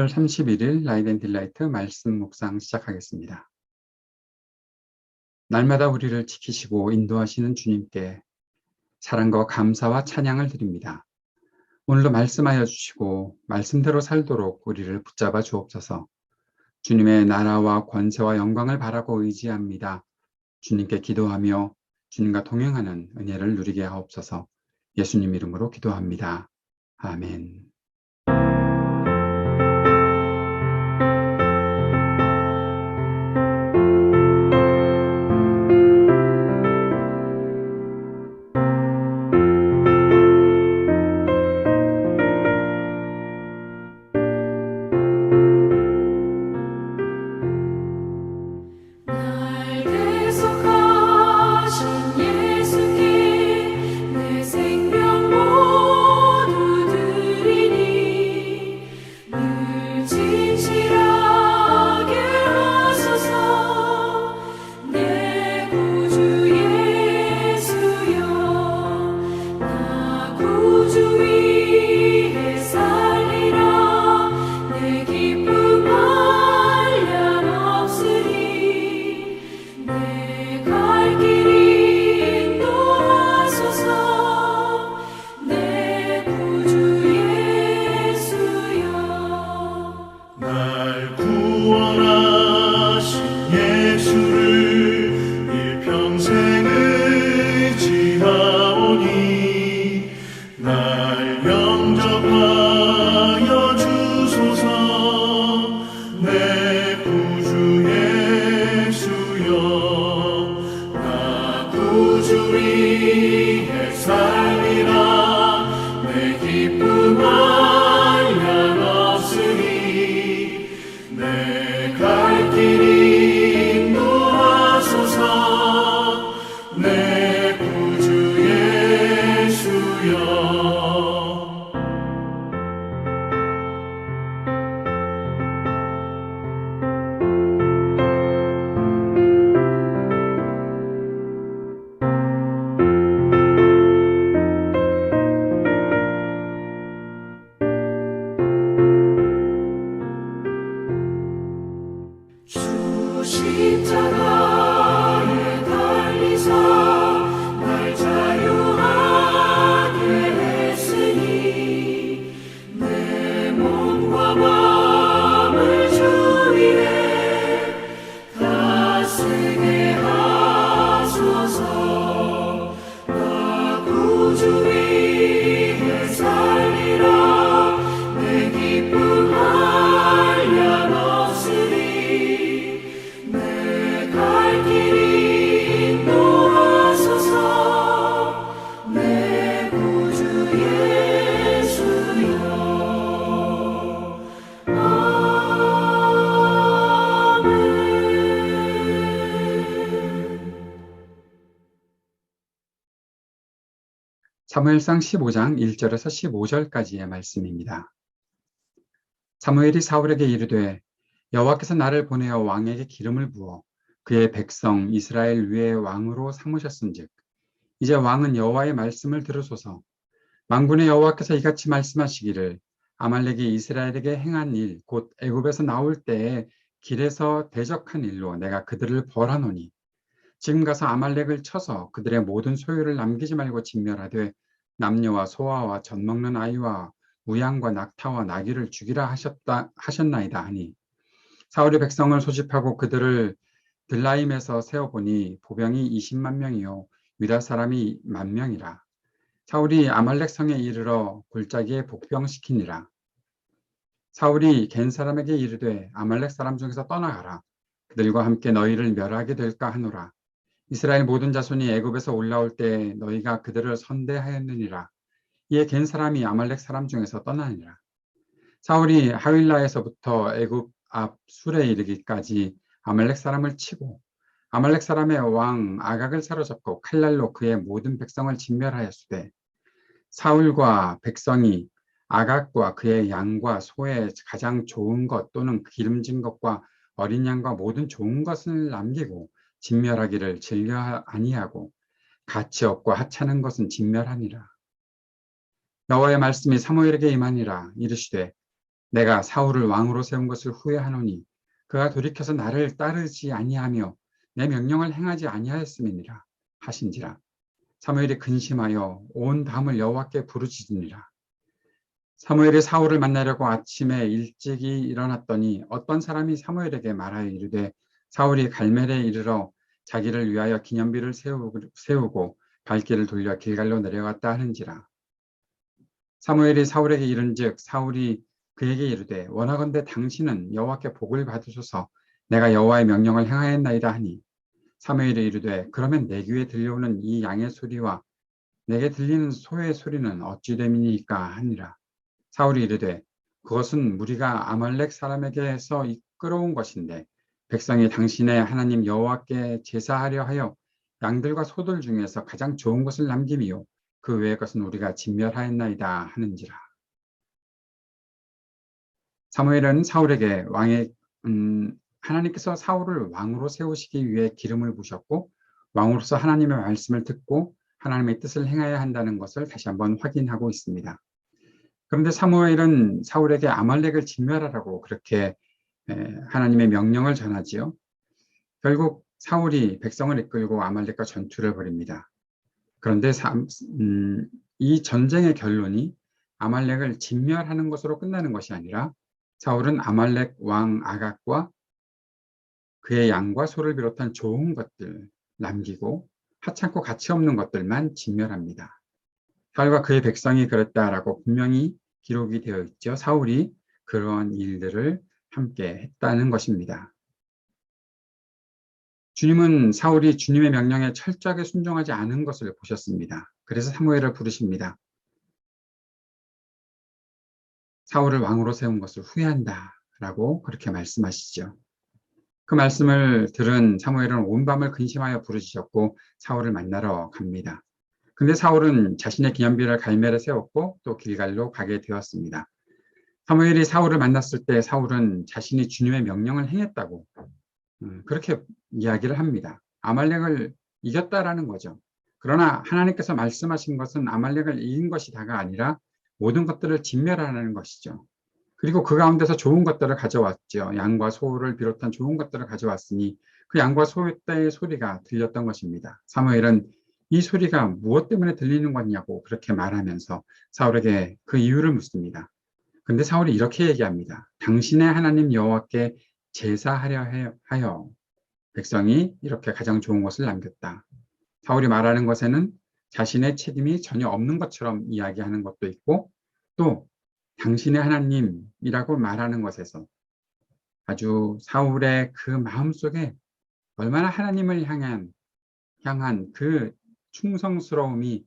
12월 31일 라이트 앤 딜라이트 말씀 묵상 시작하겠습니다. 날마다 우리를 지키시고 인도하시는 주님께 사랑과 감사와 찬양을 드립니다. 오늘도 말씀하여 주시고 말씀대로 살도록 우리를 붙잡아 주옵소서. 주님의 나라와 권세와 영광을 바라고 의지합니다. 주님께 기도하며 주님과 동행하는 은혜를 누리게 하옵소서. 예수님 이름으로 기도합니다. 아멘. 사무엘상 15장 1절에서 15절까지의 말씀입니다. 사무엘이 사울에게 이르되 여호와께서 나를 보내어 왕에게 기름을 부어 그의 백성 이스라엘 위에 왕으로 삼으셨은즉 이제 왕은 여호와의 말씀을 들으소서. 만군의 여호와께서 이같이 말씀하시기를 아말렉이 이스라엘에게 행한 일 곧 애굽에서 나올 때에 길에서 대적한 일로 내가 그들을 벌하노니 지금 가서 아말렉을 쳐서 그들의 모든 소유를 남기지 말고 진멸하되 남녀와 소아와 젖 먹는 아이와 우양과 낙타와 나귀를 죽이라 하셨나이다 하니 사울이 백성을 소집하고 그들을 들라임에서 세어보니 보병이 20만 명이요 유다 사람이 10,000명이라. 사울이 아말렉 성에 이르러 골짜기에 복병시키니라. 사울이 겐 사람에게 이르되 아말렉 사람 중에서 떠나가라. 그들과 함께 너희를 멸하게 될까 하노라. 이스라엘 모든 자손이 애굽에서 올라올 때 너희가 그들을 선대하였느니라. 이에 겐 사람이 아말렉 사람 중에서 떠나니라. 사울이 하윌라에서부터 애굽 앞 술에 이르기까지 아말렉 사람을 치고 아말렉 사람의 왕 아각을 사로잡고 칼날로 그의 모든 백성을 진멸하였으되 사울과 백성이 아각과 그의 양과 소의 가장 좋은 것 또는 기름진 것과 어린 양과 모든 좋은 것을 남기고 진멸하기를 즐겨 아니하고 가치 없고 하찮은 것은 진멸하니라. 여호와의 말씀이 사무엘에게 임하니라. 이르시되 내가 사울을 왕으로 세운 것을 후회하노니 그가 돌이켜서 나를 따르지 아니하며 내 명령을 행하지 아니하였음이니라 하신지라. 사무엘이 근심하여 온 밤을 여호와께 부르짖으니라. 사무엘이 사울을 만나려고 아침에 일찍이 일어났더니 어떤 사람이 사무엘에게 말하여 이르되 사울이 갈멜에 이르러 자기를 위하여 기념비를 세우고 발길을 돌려 길갈로 내려갔다 하는지라. 사무엘이 사울에게 이른즉 사울이 그에게 이르되 원하건대 당신은 여호와께 복을 받으소서 내가 여호와의 명령을 행하였나이다 하니 사무엘이 이르되 그러면 내 귀에 들려오는 이 양의 소리와 내게 들리는 소의 소리는 어찌 됨이니까 하니라. 사울이 이르되 그것은 무리가 아말렉 사람에게서 이끌어온 것인데 백성이 당신의 하나님 여호와께 제사하려 하여 양들과 소들 중에서 가장 좋은 것을 남김이요 그 외의 것은 우리가 진멸하였나이다 하는지라. 사무엘은 사울에게 하나님께서 사울을 왕으로 세우시기 위해 기름을 부으셨고 왕으로서 하나님의 말씀을 듣고 하나님의 뜻을 행해야 한다는 것을 다시 한번 확인하고 있습니다. 그런데 사무엘은 사울에게 아말렉을 진멸하라고 그렇게 하나님의 명령을 전하지요. 결국 사울이 백성을 이끌고 아말렉과 전투를 벌입니다. 그런데 이 전쟁의 결론이 아말렉을 진멸하는 것으로 끝나는 것이 아니라 사울은 아말렉 왕 아각과 그의 양과 소를 비롯한 좋은 것들 남기고 하찮고 가치 없는 것들만 진멸합니다. 사울과 그의 백성이 그랬다라고 분명히 기록이 되어 있죠. 사울이 그러한 일들을 함께 했다는 것입니다. 주님은 사울이 주님의 명령에 철저하게 순종하지 않은 것을 보셨습니다. 그래서 사무엘을 부르십니다. 사울을 왕으로 세운 것을 후회한다라고 그렇게 말씀하시죠. 그 말씀을 들은 사무엘은 온 밤을 근심하여 부르짖었고 사울을 만나러 갑니다. 근데 사울은 자신의 기념비를 갈멜에 세웠고 또 길갈로 가게 되었습니다. 사무엘이 사울을 만났을 때 사울은 자신이 주님의 명령을 행했다고 그렇게 이야기를 합니다. 아말렉을 이겼다라는 거죠. 그러나 하나님께서 말씀하신 것은 아말렉을 이긴 것이 다가 아니라 모든 것들을 진멸하는 것이죠. 그리고 그 가운데서 좋은 것들을 가져왔죠. 양과 소를 비롯한 좋은 것들을 가져왔으니 그 양과 소의 소리가 들렸던 것입니다. 사무엘은 이 소리가 무엇 때문에 들리는 거냐고 그렇게 말하면서 사울에게 그 이유를 묻습니다. 근데 사울이 이렇게 얘기합니다. 당신의 하나님 여호와께 제사하려 하여 백성이 이렇게 가장 좋은 것을 남겼다. 사울이 말하는 것에는 자신의 책임이 전혀 없는 것처럼 이야기하는 것도 있고 또 당신의 하나님이라고 말하는 것에서 아주 사울의 그 마음속에 얼마나 하나님을 향한 그 충성스러움이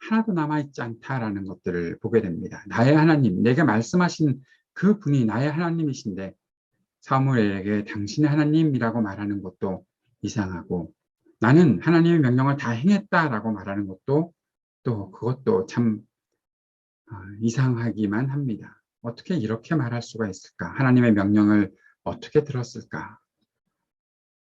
하나도 남아있지 않다라는 것들을 보게 됩니다. 나의 하나님, 내게 말씀하신 그 분이 나의 하나님이신데 사무엘에게 당신의 하나님이라고 말하는 것도 이상하고 나는 하나님의 명령을 다 행했다라고 말하는 것도 또 그것도 참 이상하기만 합니다. 어떻게 이렇게 말할 수가 있을까? 하나님의 명령을 어떻게 들었을까?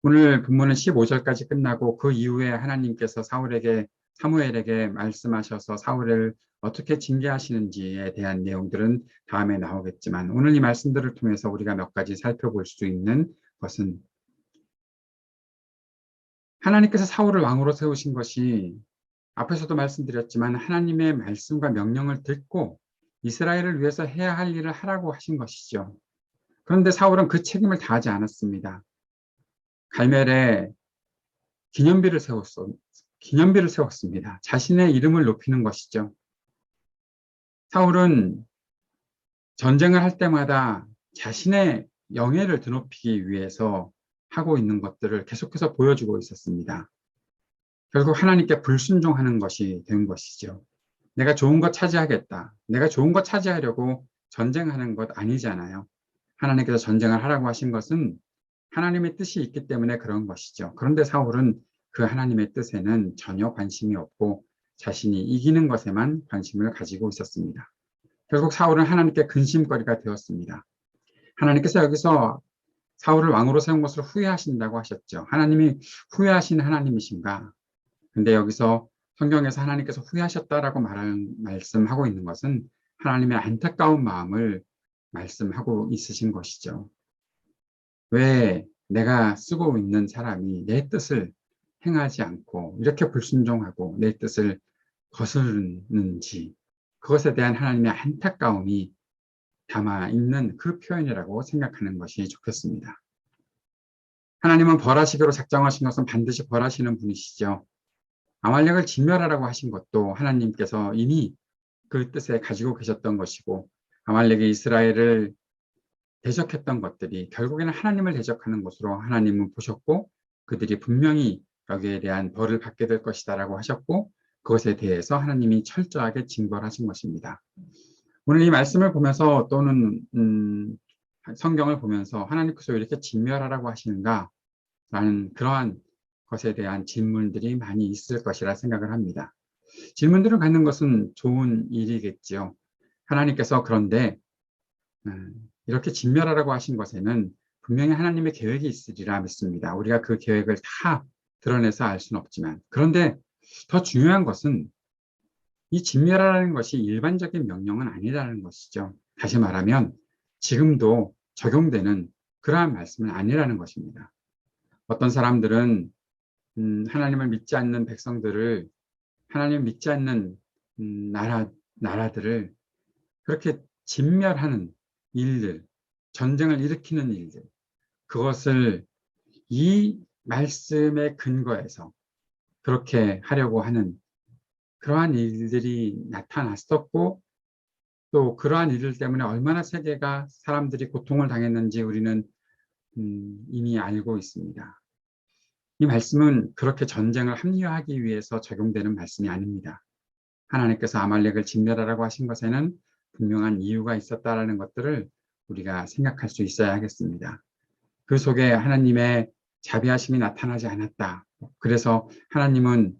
오늘 본문은 15절까지 끝나고 그 이후에 하나님께서 사무엘에게 말씀하셔서 사울을 어떻게 징계하시는지에 대한 내용들은 다음에 나오겠지만 오늘 이 말씀들을 통해서 우리가 몇 가지 살펴볼 수 있는 것은 하나님께서 사울을 왕으로 세우신 것이 앞에서도 말씀드렸지만 하나님의 말씀과 명령을 듣고 이스라엘을 위해서 해야 할 일을 하라고 하신 것이죠. 그런데 사울은 그 책임을 다하지 않았습니다. 갈멜에 기념비를 세웠습니다. 자신의 이름을 높이는 것이죠. 사울은 전쟁을 할 때마다 자신의 영예를 드높이기 위해서 하고 있는 것들을 계속해서 보여주고 있었습니다. 결국 하나님께 불순종하는 것이 된 것이죠. 내가 좋은 것 차지하겠다. 내가 좋은 것 차지하려고 전쟁하는 것 아니잖아요. 하나님께서 전쟁을 하라고 하신 것은 하나님의 뜻이 있기 때문에 그런 것이죠. 그런데 사울은 그 하나님의 뜻에는 전혀 관심이 없고 자신이 이기는 것에만 관심을 가지고 있었습니다. 결국 사울은 하나님께 근심거리가 되었습니다. 하나님께서 여기서 사울을 왕으로 세운 것을 후회하신다고 하셨죠. 하나님이 후회하신 하나님이신가? 근데 여기서 성경에서 하나님께서 후회하셨다라고 말씀하고 있는 것은 하나님의 안타까운 마음을 말씀하고 있으신 것이죠. 왜 내가 쓰고 있는 사람이 내 뜻을 행하지 않고 이렇게 불순종하고 내 뜻을 거스르는지, 그것에 대한 하나님의 안타까움이 담아 있는 그 표현이라고 생각하는 것이 좋겠습니다. 하나님은 벌하시기로 작정하신 것은 반드시 벌하시는 분이시죠. 아말렉을 진멸하라고 하신 것도 하나님께서 이미 그 뜻에 가지고 계셨던 것이고, 아말렉이 이스라엘을 대적했던 것들이 결국에는 하나님을 대적하는 것으로 하나님은 보셨고, 그들이 분명히 여기에 대한 벌을 받게 될 것이다라고 하셨고, 그것에 대해서 하나님이 철저하게 징벌하신 것입니다. 오늘 이 말씀을 보면서 또는 성경을 보면서 하나님께서 왜 이렇게 진멸하라고 하시는가 라는 그러한 것에 대한 질문들이 많이 있을 것이라 생각을 합니다. 질문들을 갖는 것은 좋은 일이겠지요. 하나님께서 그런데 이렇게 진멸하라고 하신 것에는 분명히 하나님의 계획이 있으리라 믿습니다. 우리가 그 계획을 다 드러내서 알 수는 없지만, 그런데 더 중요한 것은 이 진멸하라는 것이 일반적인 명령은 아니라는 것이죠. 다시 말하면 지금도 적용되는 그러한 말씀은 아니라는 것입니다. 어떤 사람들은 하나님을 믿지 않는 백성들을, 하나님을 믿지 않는 나라들을 그렇게 진멸하는 일들, 전쟁을 일으키는 일들, 그것을 이 말씀의 근거에서 그렇게 하려고 하는 그러한 일들이 나타났었고, 또 그러한 일들 때문에 얼마나 세계가 사람들이 고통을 당했는지 우리는 이미 알고 있습니다. 이 말씀은 그렇게 전쟁을 합리화하기 위해서 적용되는 말씀이 아닙니다. 하나님께서 아말렉을 진멸하라고 하신 것에는 분명한 이유가 있었다라는 것들을 우리가 생각할 수 있어야 하겠습니다. 그 속에 하나님의 자비하심이 나타나지 않았다. 그래서 하나님은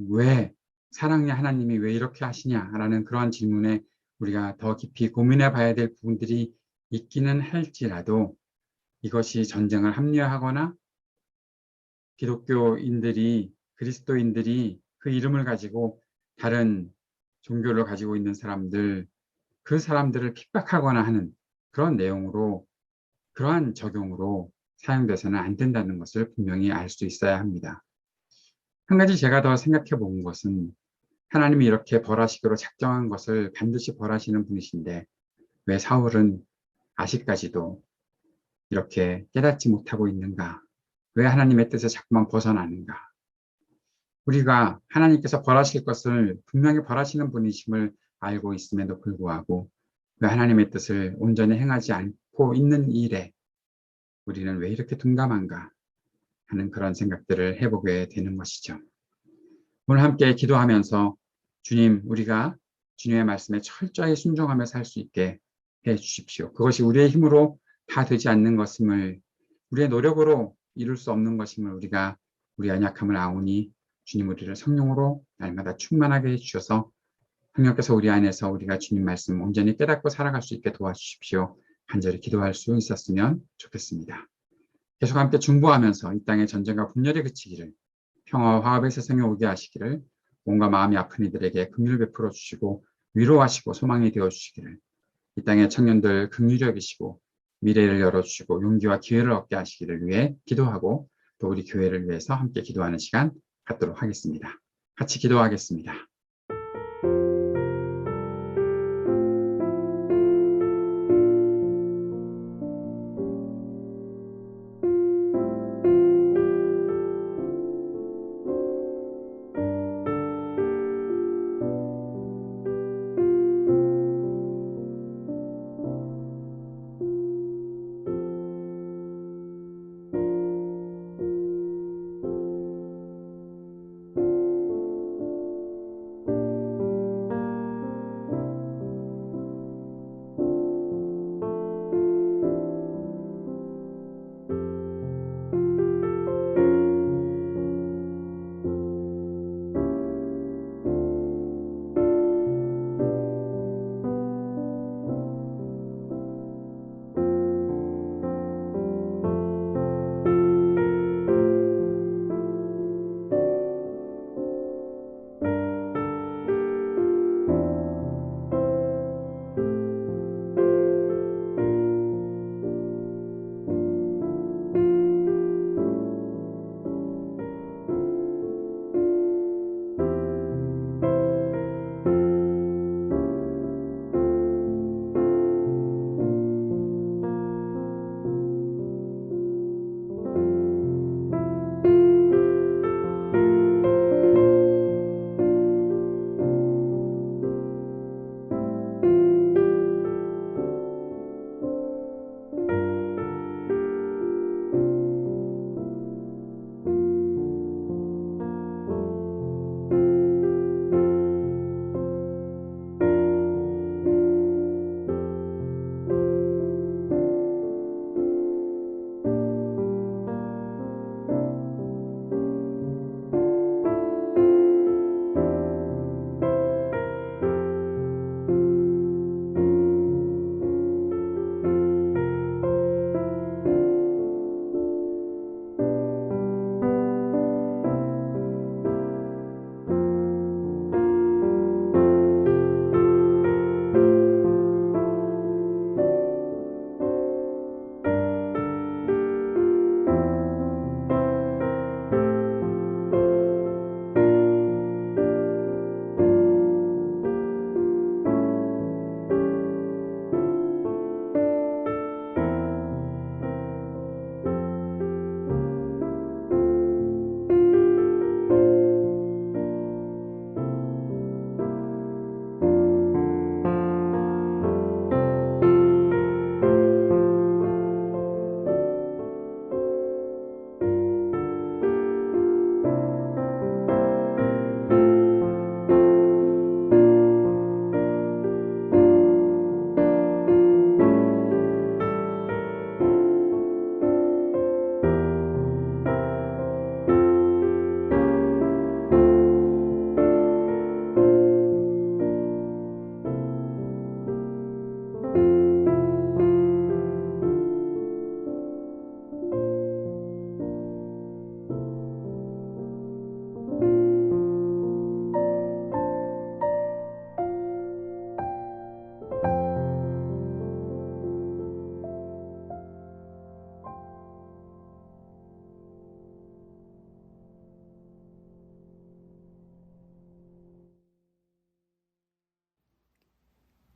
왜, 사랑의 하나님이 왜 이렇게 하시냐라는 그러한 질문에 우리가 더 깊이 고민해 봐야 될 부분들이 있기는 할지라도, 이것이 전쟁을 합리화하거나 기독교인들이, 그리스도인들이 그 이름을 가지고 다른 종교를 가지고 있는 사람들, 그 사람들을 핍박하거나 하는 그런 내용으로, 그러한 적용으로 사용돼서는 안 된다는 것을 분명히 알 수 있어야 합니다. 한 가지 제가 더 생각해 본 것은, 하나님이 이렇게 벌하시기로 작정한 것을 반드시 벌하시는 분이신데 왜 사울은 아직까지도 이렇게 깨닫지 못하고 있는가? 왜 하나님의 뜻에 자꾸만 벗어나는가? 우리가 하나님께서 벌하실 것을 분명히 벌하시는 분이심을 알고 있음에도 불구하고 왜 하나님의 뜻을 온전히 행하지 않고 있는 일에 우리는 왜 이렇게 둔감한가 하는 그런 생각들을 해보게 되는 것이죠. 오늘 함께 기도하면서 주님, 우리가 주님의 말씀에 철저히 순종하며 살 수 있게 해 주십시오. 그것이 우리의 힘으로 다 되지 않는 것임을, 우리의 노력으로 이룰 수 없는 것임을 우리가 우리 연약함을 아오니 주님, 우리를 성령으로 날마다 충만하게 해주셔서 성령께서 우리 안에서 우리가 주님 말씀 온전히 깨닫고 살아갈 수 있게 도와주십시오. 간절히 기도할 수 있었으면 좋겠습니다. 계속 함께 중보하면서 이 땅의 전쟁과 분열이 그치기를, 평화와 화합의 세상에 오게 하시기를, 몸과 마음이 아픈 이들에게 긍휼을 베풀어 주시고 위로하시고 소망이 되어 주시기를, 이 땅의 청년들 긍휼히 여기시고 미래를 열어주시고 용기와 기회를 얻게 하시기를 위해 기도하고, 또 우리 교회를 위해서 함께 기도하는 시간 갖도록 하겠습니다. 같이 기도하겠습니다.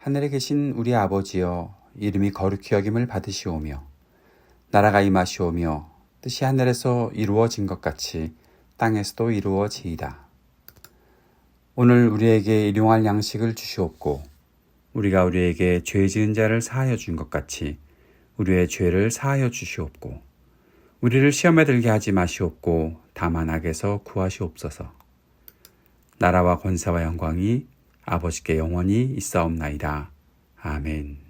하늘에 계신 우리 아버지여, 이름이 거룩히 여김을 받으시오며 나라가 임하시오며 뜻이 하늘에서 이루어진 것 같이 땅에서도 이루어지이다. 오늘 우리에게 일용할 양식을 주시옵고 우리가 우리에게 죄 지은 자를 사하여 준 것 같이 우리의 죄를 사하여 주시옵고 우리를 시험에 들게 하지 마시옵고 다만 악에서 구하시옵소서. 나라와 권세와 영광이 아버지께 영원히 있사옵나이다. 아멘.